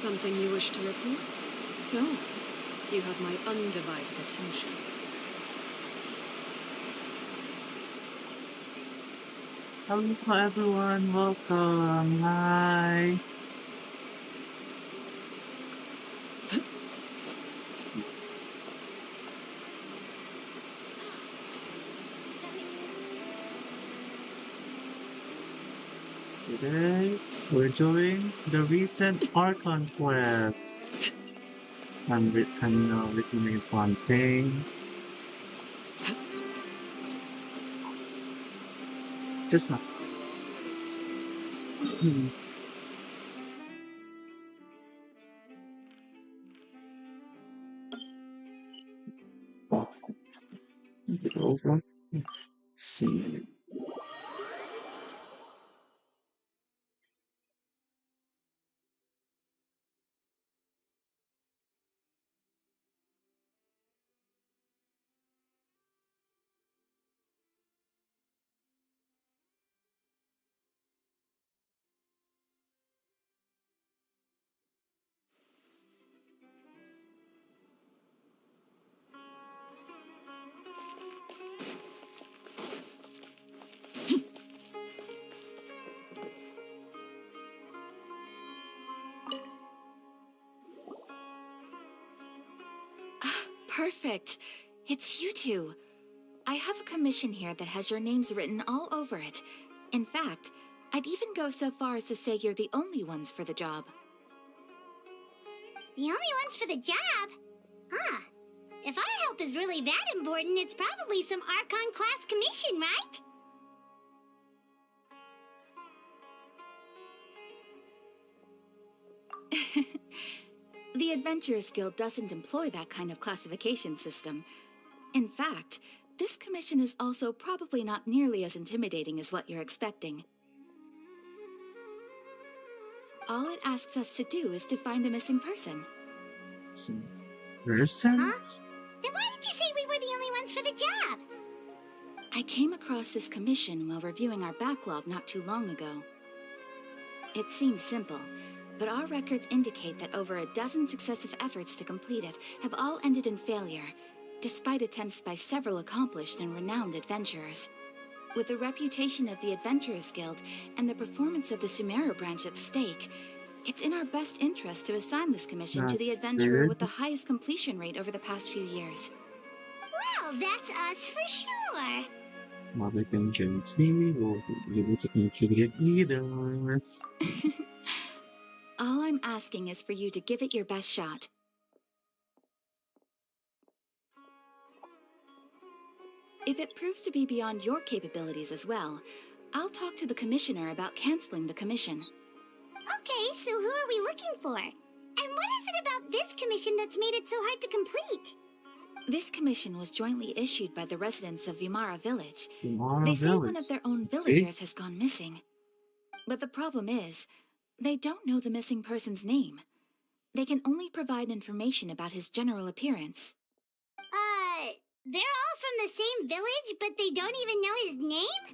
Something you wish to report? No. You have my undivided attention. Hello everyone, welcome. Hi. Today we're doing the recent Archon quest. I'm listening one thing. Just not. Over. See. Perfect. It's you two. I have a commission here that has your names written all over it. In fact, I'd even go so far as to say you're the only ones for the job. The only ones for the job? Huh. If our help is really that important, it's probably some Archon class commission, right? The Adventurers Guild doesn't employ that kind of classification system. In fact, this commission is also probably not nearly as intimidating as what you're expecting. All it asks us to do is to find a missing person. Person? Huh? Then why did you say we were the only ones for the job? I came across this commission while reviewing our backlog not too long ago. It seems simple, but our records indicate that over a dozen successive efforts to complete it have all ended in failure, despite attempts by several accomplished and renowned adventurers. With the reputation of the Adventurers Guild and the performance of the Sumeru branch at stake, it's in our best interest to assign this commission to the adventurer with the highest completion rate over the past few years. Well, that's us for sure. Mother can guarantee we'll be able to contribute either. All I'm asking is for you to give it your best shot. If it proves to be beyond your capabilities as well, I'll talk to the commissioner about canceling the commission. Okay, so who are we looking for? And what is it about this commission that's made it so hard to complete? This commission was jointly issued by the residents of Vimara Village. Vimara They say Village. one of their own villagers has gone missing. But the problem is, they don't know the missing person's name. They can only provide information about his general appearance. They're all from the same village, but they don't even know his name?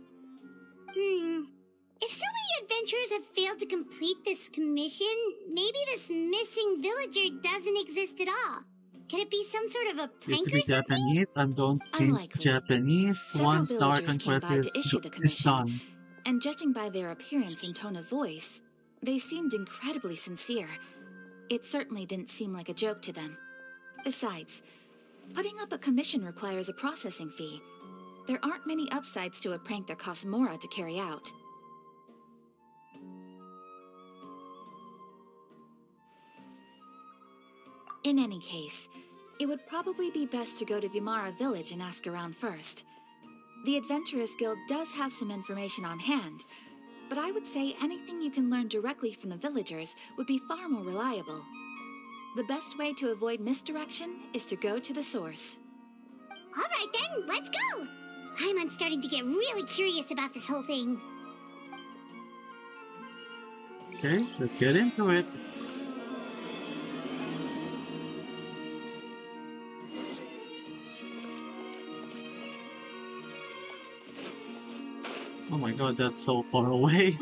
If so many adventurers have failed to complete this commission, maybe this missing villager doesn't exist at all. Could it be some sort of a prank Used to or be something? Japanese and don't change Unlikely. Japanese Several once the Archon villagers came quest by is to issue the is commission, done. and judging by their appearance and tone of voice, they seemed incredibly sincere. It certainly didn't seem like a joke to them. Besides, putting up a commission requires a processing fee. There aren't many upsides to a prank that costs Mora to carry out. In any case, it would probably be best to go to Vimara Village and ask around first. The Adventurers Guild does have some information on hand, but I would say anything you can learn directly from the villagers would be far more reliable. The best way to avoid misdirection is to go to the source. All right then, let's go! I'm starting to get really curious about this whole thing. Okay, let's get into it. Oh my god, that's so far away.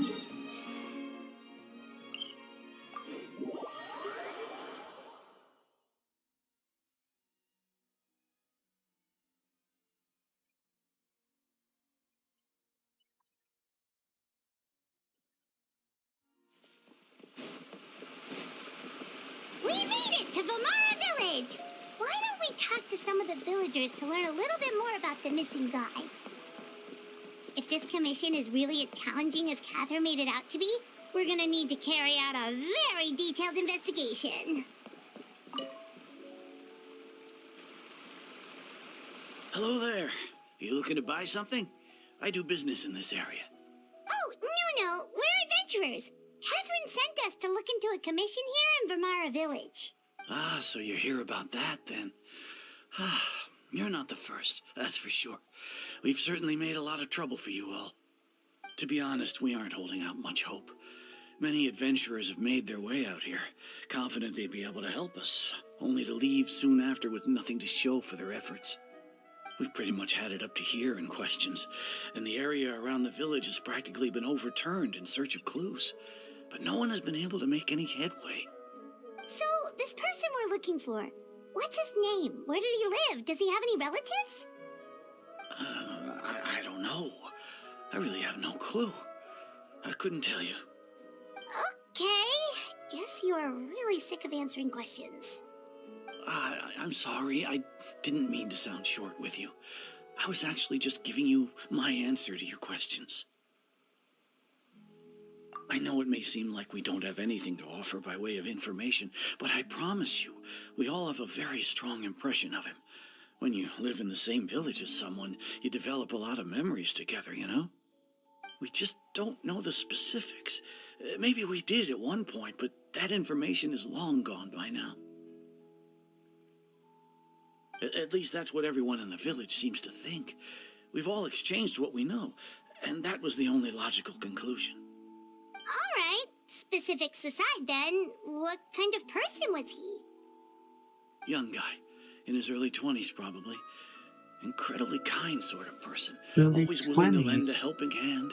village. Why don't we talk to some of the villagers to learn a little bit more about the missing guy? If this commission is really as challenging as Catherine made it out to be, we're gonna need to carry out a very detailed investigation. Hello there. You looking to buy something? I do business in this area. Oh, no, we're adventurers. Catherine sent us to look into a commission here in Vermara Village. Ah, so you hear about that then. Ah, you're not the first, that's for sure. We've certainly made a lot of trouble for you all. To be honest, we aren't holding out much hope. Many adventurers have made their way out here, confident they'd be able to help us, only to leave soon after with nothing to show for their efforts. We've pretty much had it up to here in questions, and the area around the village has practically been overturned in search of clues. But no one has been able to make any headway. So, this person we're looking for, what's his name? Where did he live? Does he have any relatives? I don't know. I really have no clue. I couldn't tell you. Okay, guess you are really sick of answering questions. I'm sorry. I didn't mean to sound short with you. I was actually just giving you my answer to your questions. I know it may seem like we don't have anything to offer by way of information, but I promise you, we all have a very strong impression of him. When you live in the same village as someone, you develop a lot of memories together, you know? We just don't know the specifics. Maybe we did at one point, but that information is long gone by now. At least that's what everyone in the village seems to think. We've all exchanged what we know, and that was the only logical conclusion. All right, specifics aside then, what kind of person was he? Young guy, in his early 20s probably. Incredibly kind sort of person, Early always willing to lend a 20s. helping hand.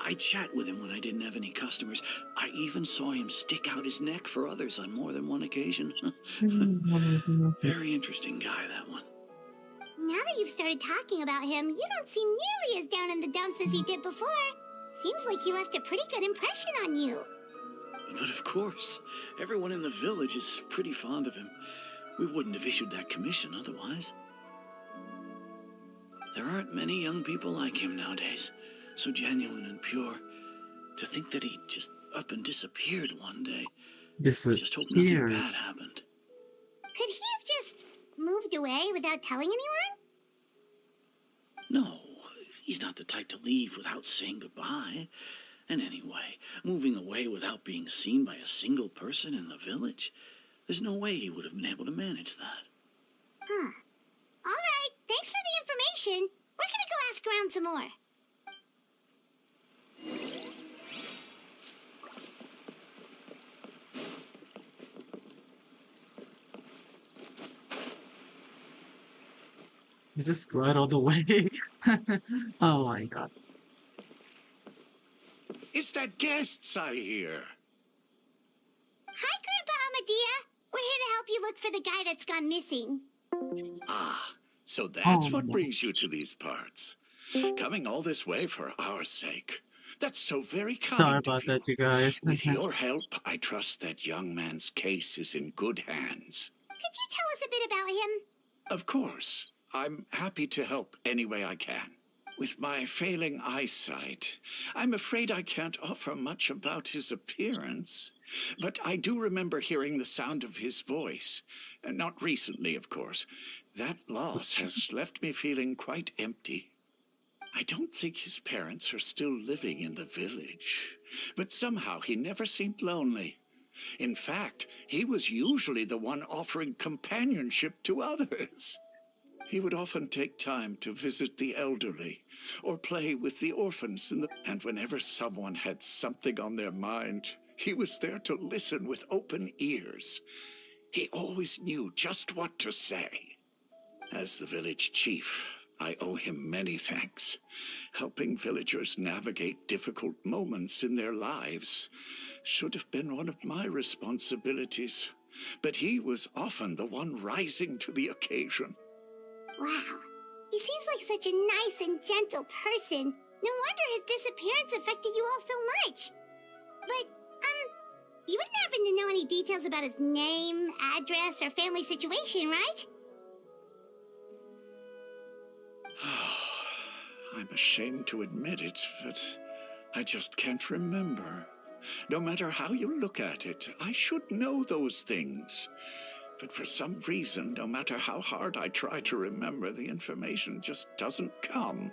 I chat with him when I didn't have any customers. I even saw him stick out his neck for others on more than one occasion. Very interesting guy, that one. Now that you've started talking about him, you don't seem nearly as down in the dumps as you did before. Seems like he left a pretty good impression on you. But of course, everyone in the village is pretty fond of him. We wouldn't have issued that commission otherwise. There aren't many young people like him nowadays, so genuine and pure. To think that he just up and disappeared one day. I just hope nothing Disappeared. bad happened. Could he have just moved away without telling anyone? No, he's not the type to leave without saying goodbye. And anyway, moving away without being seen by a single person in the village, there's no way he would have been able to manage that. Huh. All right, thanks for the information. We're gonna go ask around some more. You just go out all the way. Oh my god. Is that guests I hear? Hi, Grandpa Amadea. We're here to help you look for the guy that's gone missing. Ah, so that's Oh, what no. brings you to these parts. Coming all this way for our sake. That's so very kind Sorry of about you. that, you guys. With your help, I trust that young man's case is in good hands. Could you tell us a bit about him? Of course, I'm happy to help any way I can. With my failing eyesight, I'm afraid I can't offer much about his appearance. But I do remember hearing the sound of his voice. Not recently, of course. That loss has left me feeling quite empty. I don't think his parents are still living in the village. But somehow he never seemed lonely. In fact, he was usually the one offering companionship to others. He would often take time to visit the elderly or play with the orphans and whenever someone had something on their mind, he was there to listen with open ears. He always knew just what to say. As the village chief, I owe him many thanks. Helping villagers navigate difficult moments in their lives should have been one of my responsibilities, but he was often the one rising to the occasion. Wow. He seems like such a nice and gentle person. No wonder his disappearance affected you all so much. But, you wouldn't happen to know any details about his name, address, or family situation, right? I'm ashamed to admit it, but I just can't remember. No matter how you look at it, I should know those things. But for some reason, no matter how hard I try to remember, the information just doesn't come.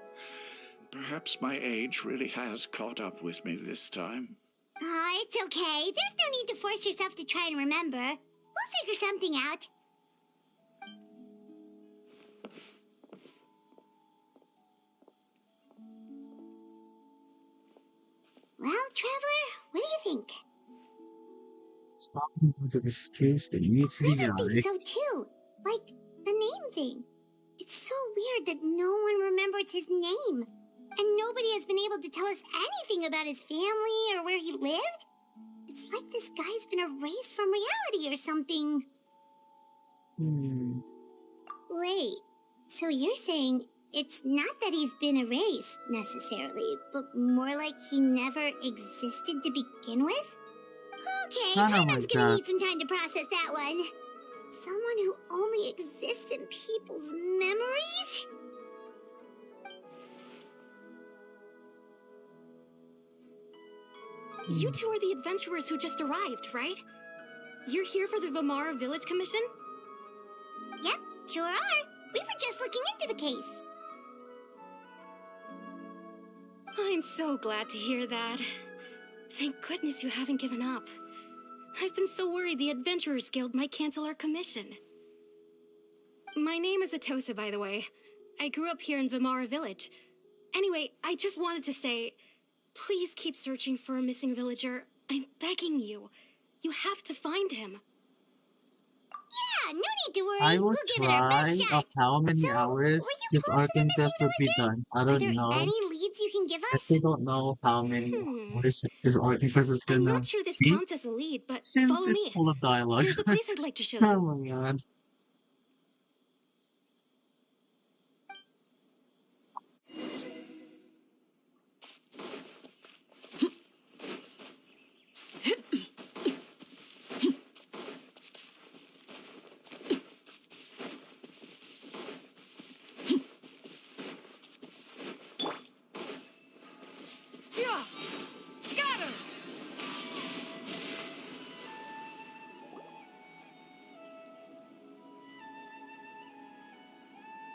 Perhaps my age really has caught up with me this time. It's okay. There's no need to force yourself to try and remember. We'll figure something out. Well, Traveler, what do you think? Talking about this case that needs to I be think so too. Like, the name thing. It's so weird that no one remembers his name. And nobody has been able to tell us anything about his family or where he lived. It's like this guy's been erased from reality or something. Wait, so you're saying it's not that he's been erased, necessarily, but more like he never existed to begin with? Okay, Paimon's gonna need some time to process that one. Someone who only exists in people's memories? You two are the adventurers who just arrived, right? You're here for the Vamara Village Commission? Yep, sure are. We were just looking into the case. I'm so glad to hear that. Thank goodness you haven't given up. I've been so worried the Adventurers Guild might cancel our commission. My name is Atosa, by the way. I grew up here in Vamara Village. Anyway, I just wanted to say, please keep searching for a missing villager. I'm begging you. You have to find him. Yeah, no need to worry. I will We'll give it our try best of shot. how many So, hours were you this close to the Archon missing test will be villager? done. I Are don't there know. any leads you can give I us? still don't know how many hours this Archon test is I'm gonna not sure this be, counts as a lead, but since follow it's me. full of dialogue. There's a place I'd like to show Oh you. my god.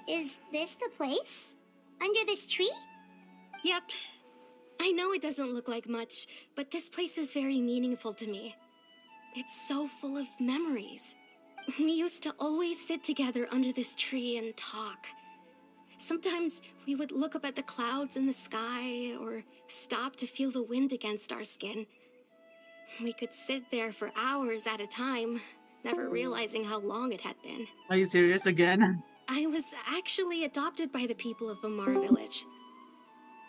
Is this the place? Under this tree? Yep. I know it doesn't look like much, but this place is very meaningful to me. It's so full of memories. We used to always sit together under this tree and talk. Sometimes we would look up at the clouds in the sky or stop to feel the wind against our skin. We could sit there for hours at a time, never realizing how long it had been. Are you serious again? I was actually adopted by the people of Vamara Village.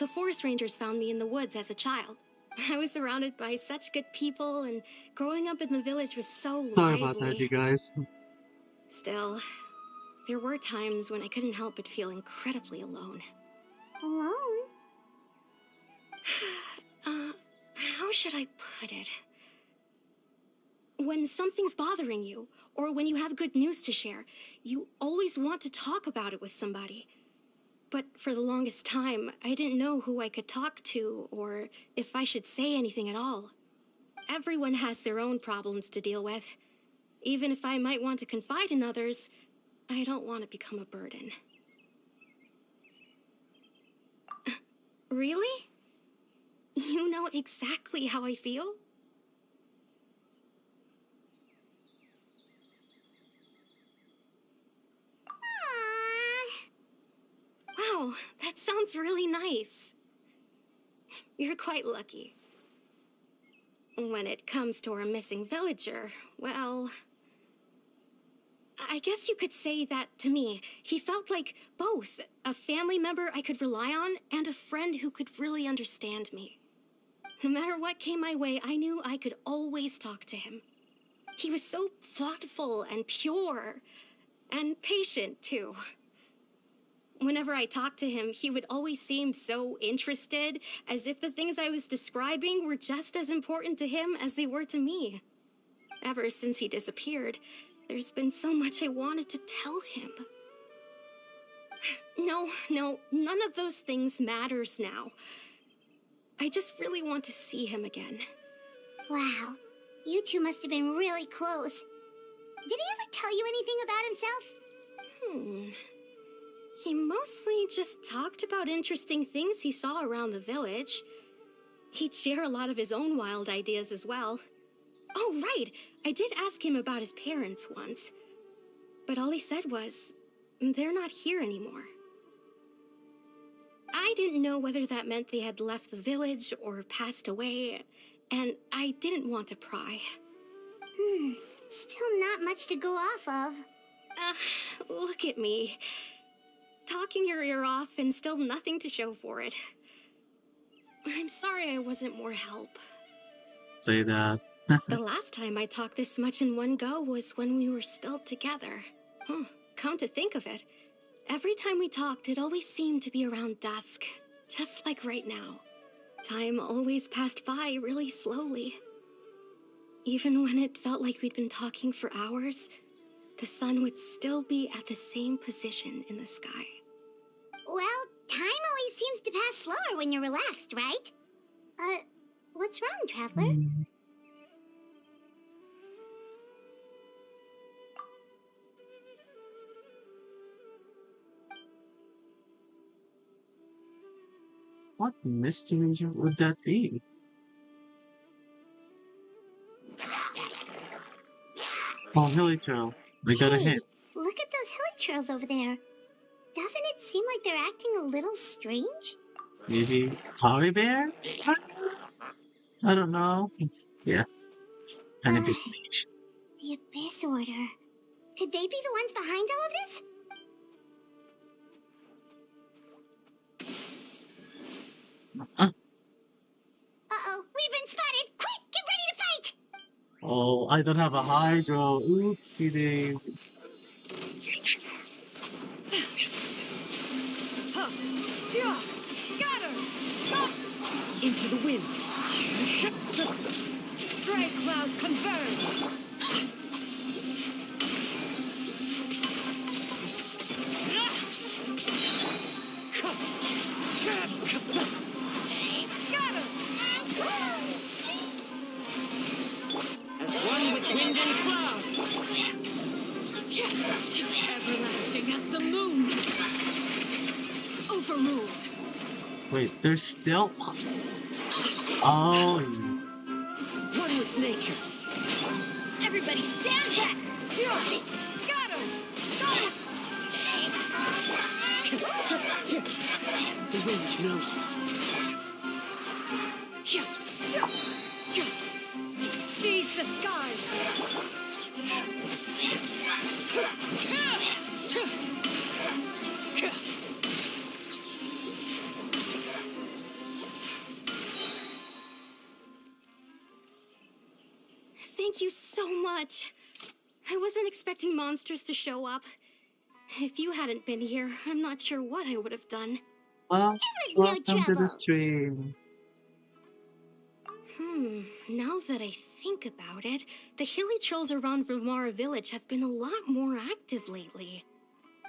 The forest rangers found me in the woods as a child. I was surrounded by such good people, and growing up in the village was so Sorry lively. about that, you guys. Still, there were times when I couldn't help but feel incredibly alone. Alone? How should I put it? When something's bothering you, or when you have good news to share, you always want to talk about it with somebody. But for the longest time, I didn't know who I could talk to, or if I should say anything at all. Everyone has their own problems to deal with. Even if I might want to confide in others, I don't want to become a burden. Really? You know exactly how I feel? Wow, that sounds really nice. You're quite lucky. When it comes to our missing villager, well, I guess you could say that to me. He felt like both a family member I could rely on and a friend who could really understand me. No matter what came my way, I knew I could always talk to him. He was so thoughtful and pure, and patient, too. Whenever I talked to him, he would always seem so interested, as if the things I was describing were just as important to him as they were to me. Ever since he disappeared, there's been so much I wanted to tell him. No, none of those things matters now. I just really want to see him again. Wow, you two must have been really close. Did he ever tell you anything about himself? He mostly just talked about interesting things he saw around the village. He'd share a lot of his own wild ideas as well. Oh, right! I did ask him about his parents once. But all he said was, they're not here anymore. I didn't know whether that meant they had left the village or passed away, and I didn't want to pry. Still not much to go off of. Look at me. Talking your ear off and still nothing to show for it. I'm sorry I wasn't more help. Say that. The last time I talked this much in one go was when we were still together. Come to think of it, every time we talked, it always seemed to be around dusk, just like right now. Time always passed by really slowly. Even when it felt like we'd been talking for hours, the sun would still be at the same position in the sky. Well, time always seems to pass slower when you're relaxed, right? What's wrong, Traveler? What mystery would that be? Oh, Hilly Trail. We got a hit. Look at those hilly trails over there. Doesn't it seem like they're acting a little strange? Maybe Polly Bear? I don't know. Yeah. Kind of be strange. The Abyss Order. Could they be the ones behind all of this? Uh-oh, we've been spotted! Quick, get ready to fight! Oh, I don't have a hydro. Oopsie daisy. Scatter! Into the wind. Stray clouds converge. Scatter! As one with wind and cloud. Everlasting as the moon. Overruled. Wait, there's still. Oh. One with nature. Everybody stand back! Scatter! Stop! The wind knows me. Seize the skies! Thank you so much. I wasn't expecting monsters to show up. If you hadn't been here, I'm not sure what I would have done. Well, was welcome no to trouble. the stream. Now that I think about it, the hilly trolls around Vimara village have been a lot more active lately.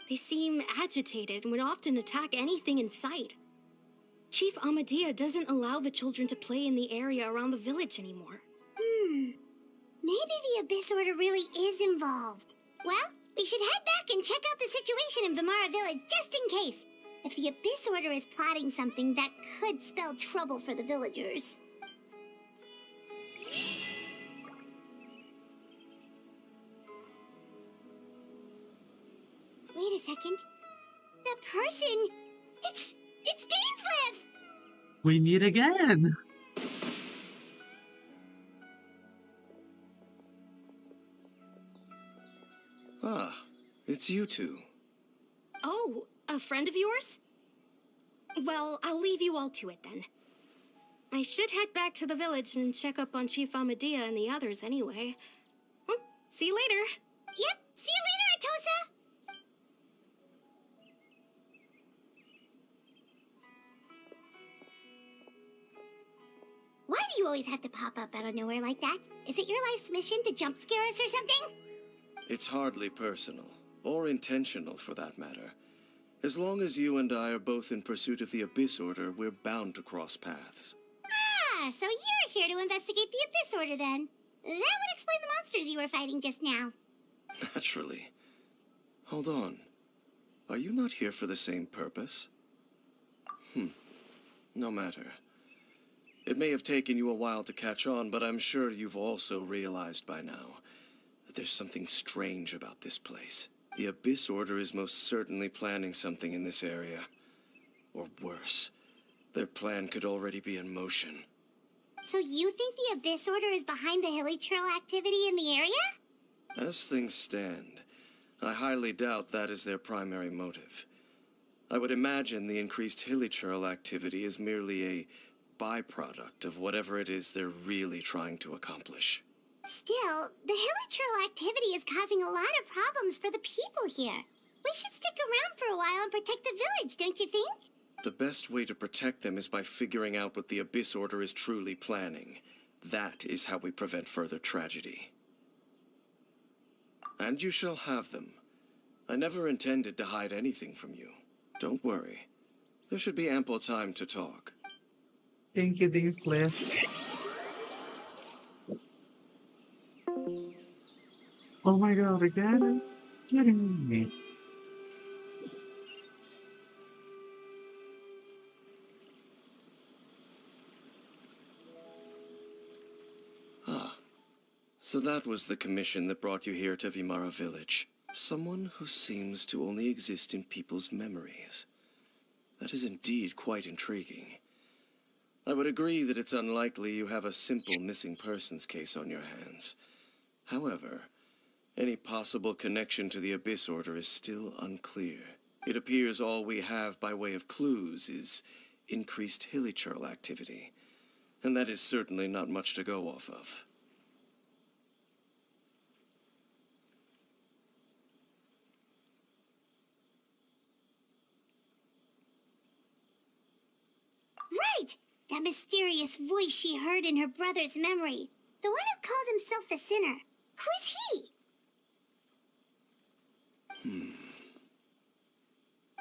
They seem agitated and would often attack anything in sight. Chief Amadea doesn't allow the children to play in the area around the village anymore. Maybe the Abyss Order really is involved. Well, we should head back and check out the situation in Vimara village just in case. If the Abyss Order is plotting something that could spell trouble for the villagers. Wait a second. That person! It's Dainslev! We meet again. Ah, it's you two. Oh, a friend of yours? Well, I'll leave you all to it then. I should head back to the village and check up on Chief Amadea and the others anyway. Well, see you later. Yep, see you later, Atosa! Why do you always have to pop up out of nowhere like that? Is it your life's mission to jump scare us or something? It's hardly personal, or intentional for that matter. As long as you and I are both in pursuit of the Abyss Order, we're bound to cross paths. Ah, so you're here to investigate the Abyss Order then. That would explain the monsters you were fighting just now. Naturally. Hold on. Are you not here for the same purpose? No matter. It may have taken you a while to catch on, but I'm sure you've also realized by now that there's something strange about this place. The Abyss Order is most certainly planning something in this area. Or worse, their plan could already be in motion. So you think the Abyss Order is behind the hilly trail activity in the area? As things stand, I highly doubt that is their primary motive. I would imagine the increased hilly trail activity is merely a byproduct of whatever it is they're really trying to accomplish. Still, the hilly trail activity is causing a lot of problems for the people here. We should stick around for a while and protect the village, don't you think? The best way to protect them is by figuring out what the Abyss Order is truly planning. That is how we prevent further tragedy. And you shall have them. I never intended to hide anything from you. Don't worry. There should be ample time to talk. Thank you, Cliff. Oh my god, again? Kidding me. So that was the commission that brought you here to Vimara Village. Someone who seems to only exist in people's memories. That is indeed quite intriguing. I would agree that it's unlikely you have a simple missing persons case on your hands. However, any possible connection to the Abyss Order is still unclear. It appears all we have by way of clues is increased hilly trail activity, and that is certainly not much to go off of. Right! That mysterious voice she heard in her brother's memory. The one who called himself a sinner. Who is he?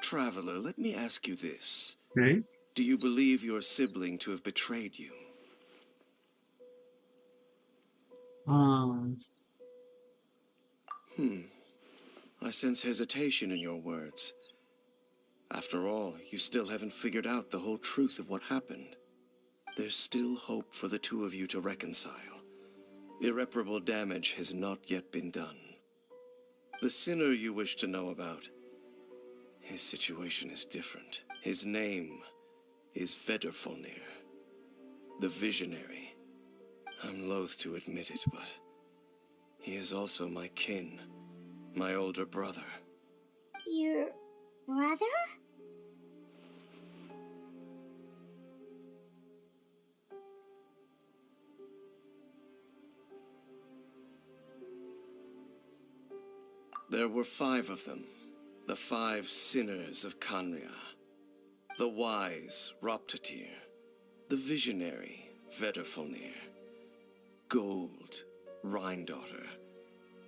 Traveler, let me ask you this. Okay. Do you believe your sibling to have betrayed you? I sense hesitation in your words. After all, you still haven't figured out the whole truth of what happened. There's still hope for the two of you to reconcile. Irreparable damage has not yet been done. The sinner you wish to know about, his situation is different. His name is Vedderfolnir, the Visionary. I'm loath to admit it, but he is also my kin, my older brother. Your brother? There were 5 of them, the 5 sinners of Canria. The wise Roptatir, the visionary Vedderfolnir, Gold Rhindaughter,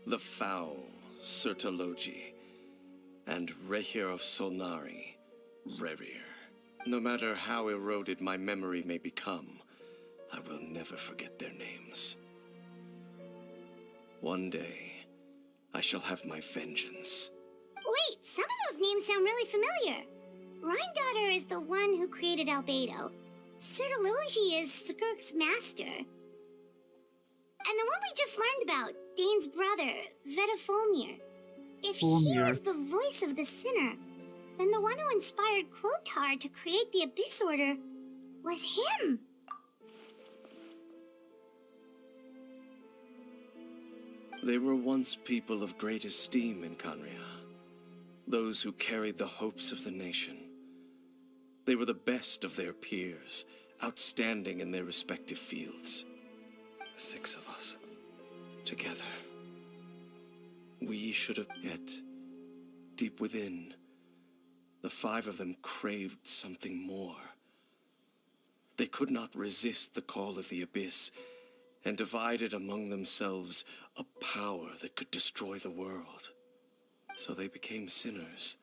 the foul Sertologi, and Rehir of Solnari, Rerir. No matter how eroded my memory may become, I will never forget their names. One day, I shall have my vengeance. Wait, some of those names sound really familiar. Rhindaughter is the one who created Albedo. Sertologi is Skirk's master. And the one we just learned about, Dane's brother, Vedderfolnir. If he was the voice of the sinner, then the one who inspired Clothar to create the Abyss Order was him. They were once people of great esteem in Canria, those who carried the hopes of the nation. They were the best of their peers, outstanding in their respective fields. 6 of us, together. We should have yet, deep within, the 5 of them craved something more. They could not resist the call of the Abyss, and divided among themselves a power that could destroy the world. So they became sinners,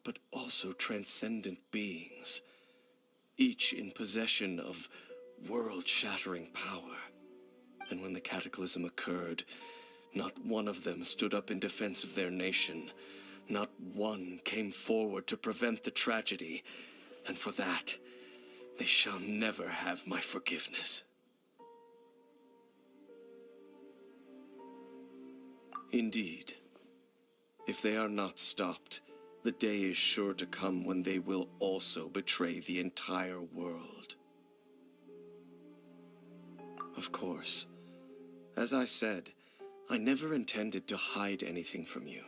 but also transcendent beings, each in possession of world-shattering power. And when the cataclysm occurred, not one of them stood up in defense of their nation. Not one came forward to prevent the tragedy, and for that, they shall never have my forgiveness. Indeed, if they are not stopped, the day is sure to come when they will also betray the entire world. Of course, as I said, I never intended to hide anything from you.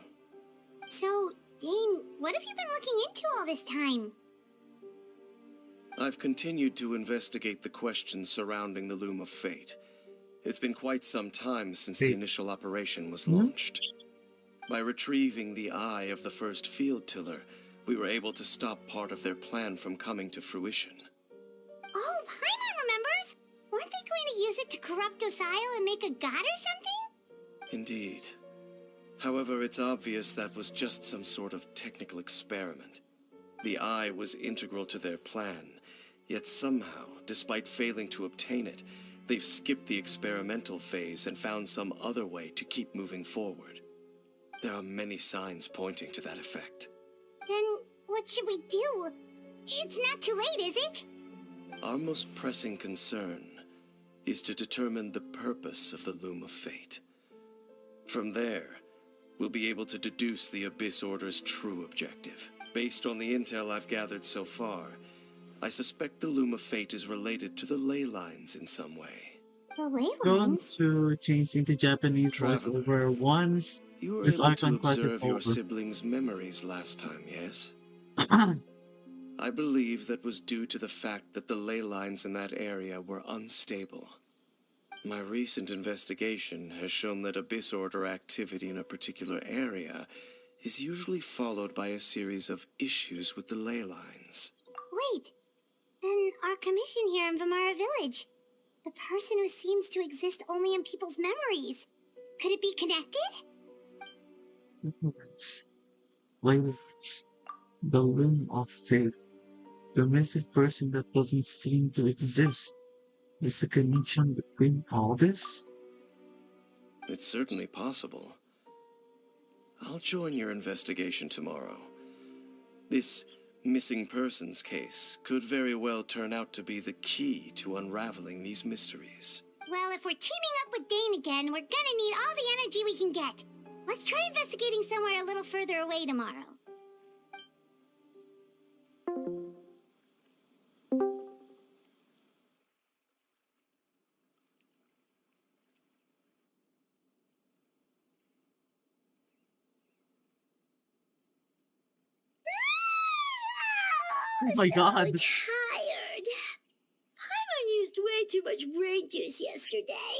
So, Dane, what have you been looking into all this time? I've continued to investigate the questions surrounding the Loom of Fate. It's been quite some time since the initial operation was launched. By retrieving the eye of the first field tiller, we were able to stop part of their plan from coming to fruition. Oh, Paimon remembers! Weren't they going to use it to corrupt Osile and make a god or something? Indeed. However, it's obvious that was just some sort of technical experiment. The eye was integral to their plan, yet somehow, despite failing to obtain it, they've skipped the experimental phase and found some other way to keep moving forward. There are many signs pointing to that effect. Then, what should we do? It's not too late, is it? Our most pressing concern is to determine the purpose of the Loom of Fate. From there, we'll be able to deduce the Abyss Order's true objective. Based on the intel I've gathered so far, I suspect the Loom of Fate is related to the ley lines in some way. The ley Going lines? to change into Japanese Traveler, voiceover once You were this able Archon to class is observe your over. siblings' memories last time, yes? I believe that was due to the fact that the ley lines in that area were unstable. My recent investigation has shown that Abyss Order activity in a particular area is usually followed by a series of issues with the ley lines. Wait, then our commission here in Vimara Village. The person who seems to exist only in people's memories. Could it be connected? Wait, the Loom of Fate. The missing person that doesn't seem to exist. Is a connection between all this? It's certainly possible. I'll join your investigation tomorrow. This missing persons case could very well turn out to be the key to unraveling these mysteries. Well, if we're teaming up with Dane again, we're gonna need all the energy we can get. Let's try investigating somewhere a little further away tomorrow. Oh my god. Tired. Paimon used way too much brain juice yesterday.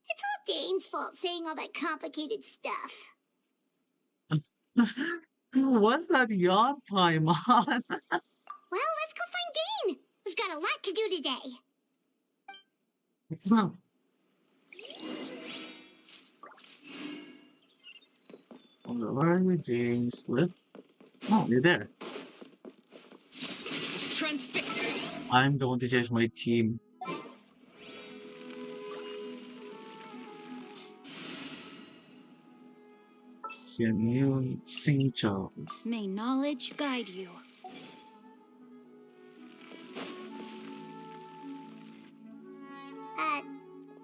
It's all Dane's fault saying all that complicated stuff. Was that your Paimon? Well, let's go find Dane. We've got a lot to do today. Where are you, Jane? Slip? Oh, you're there. Transfixed. I'm going to change my team. See a new signature. May knowledge guide you.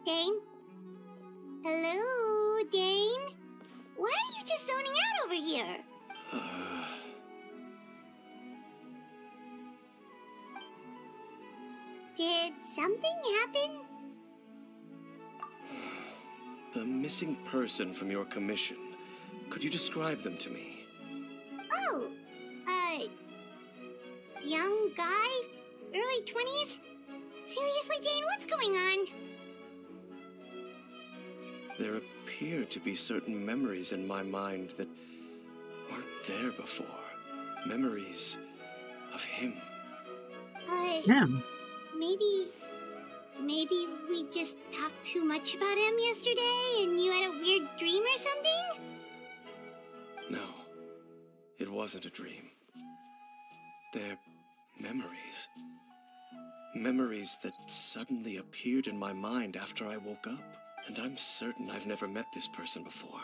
Dane? Hello, Dane? Why are you just zoning out over here? Did something happen? The missing person from your commission. Could you describe them to me? Oh, young guy? Early 20s? Seriously, Dane, what's going on? There appear to be certain memories in my mind that aren't there before. Memories of him. Him? Maybe we just talked too much about him yesterday and you had a weird dream or something? No, it wasn't a dream. They're memories. Memories that suddenly appeared in my mind after I woke up. And I'm certain I've never met this person before.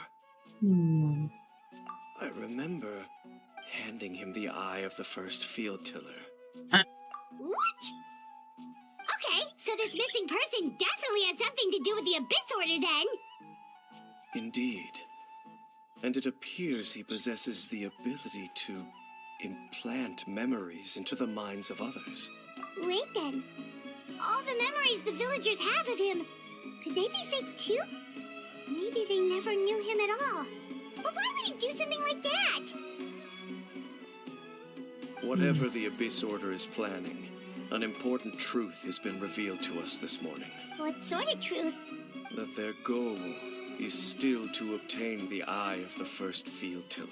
I remember handing him the eye of the first field tiller. What? Okay, so this missing person definitely has something to do with the Abyss Order then. Indeed. And it appears he possesses the ability to implant memories into the minds of others. Wait then. All the memories the villagers have of him, could they be fake too? Maybe they never knew him at all. But why would he do something like that? Whatever the Abyss Order is planning, an important truth has been revealed to us this morning. What sort of truth? That their goal is still to obtain the eye of the first field tiller.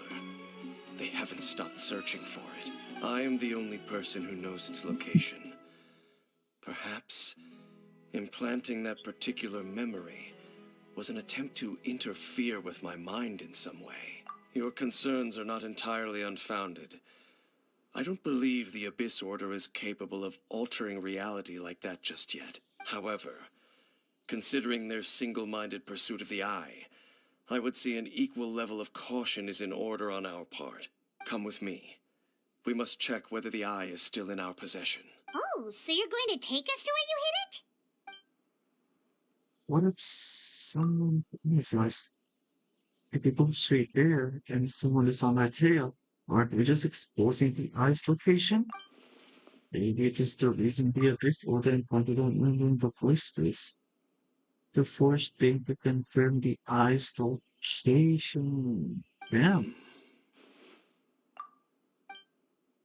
They haven't stopped searching for it. I am the only person who knows its location. Perhaps implanting that particular memory was an attempt to interfere with my mind in some way. Your concerns are not entirely unfounded. I don't believe the Abyss Order is capable of altering reality like that just yet. However, considering their single-minded pursuit of the eye, I would say an equal level of caution is in order on our part. Come with me. We must check whether the eye is still in our possession. Oh, so you're going to take us to where you hid it? What if someone is us? If we go straight there and someone is on our tail, aren't we just exposing the eye's location? Maybe it is the reason the Abyss Order and pointed out in the first place. The forced thing to confirm the eye's location. Yeah,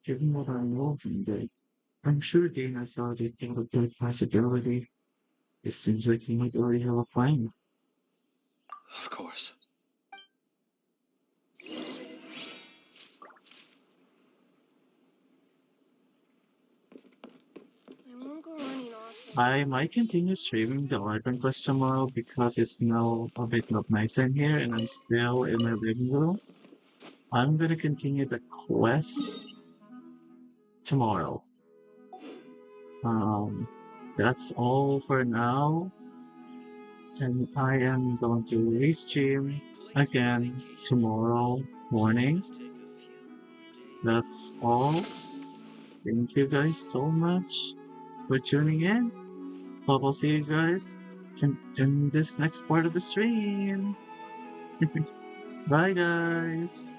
given what I know from Day, I'm sure Dana's already thought of that possibility. It seems like he might already have a plan. Of course. I won't go running off. I might continue streaming the Archon quest tomorrow because it's now a bit of nighttime here and I'm still in my living room. I'm gonna continue the quest tomorrow. That's all for now. And I am going to restream again tomorrow morning. That's all. Thank you guys so much for tuning in. Hope I'll see you guys in this next part of the stream. Bye guys.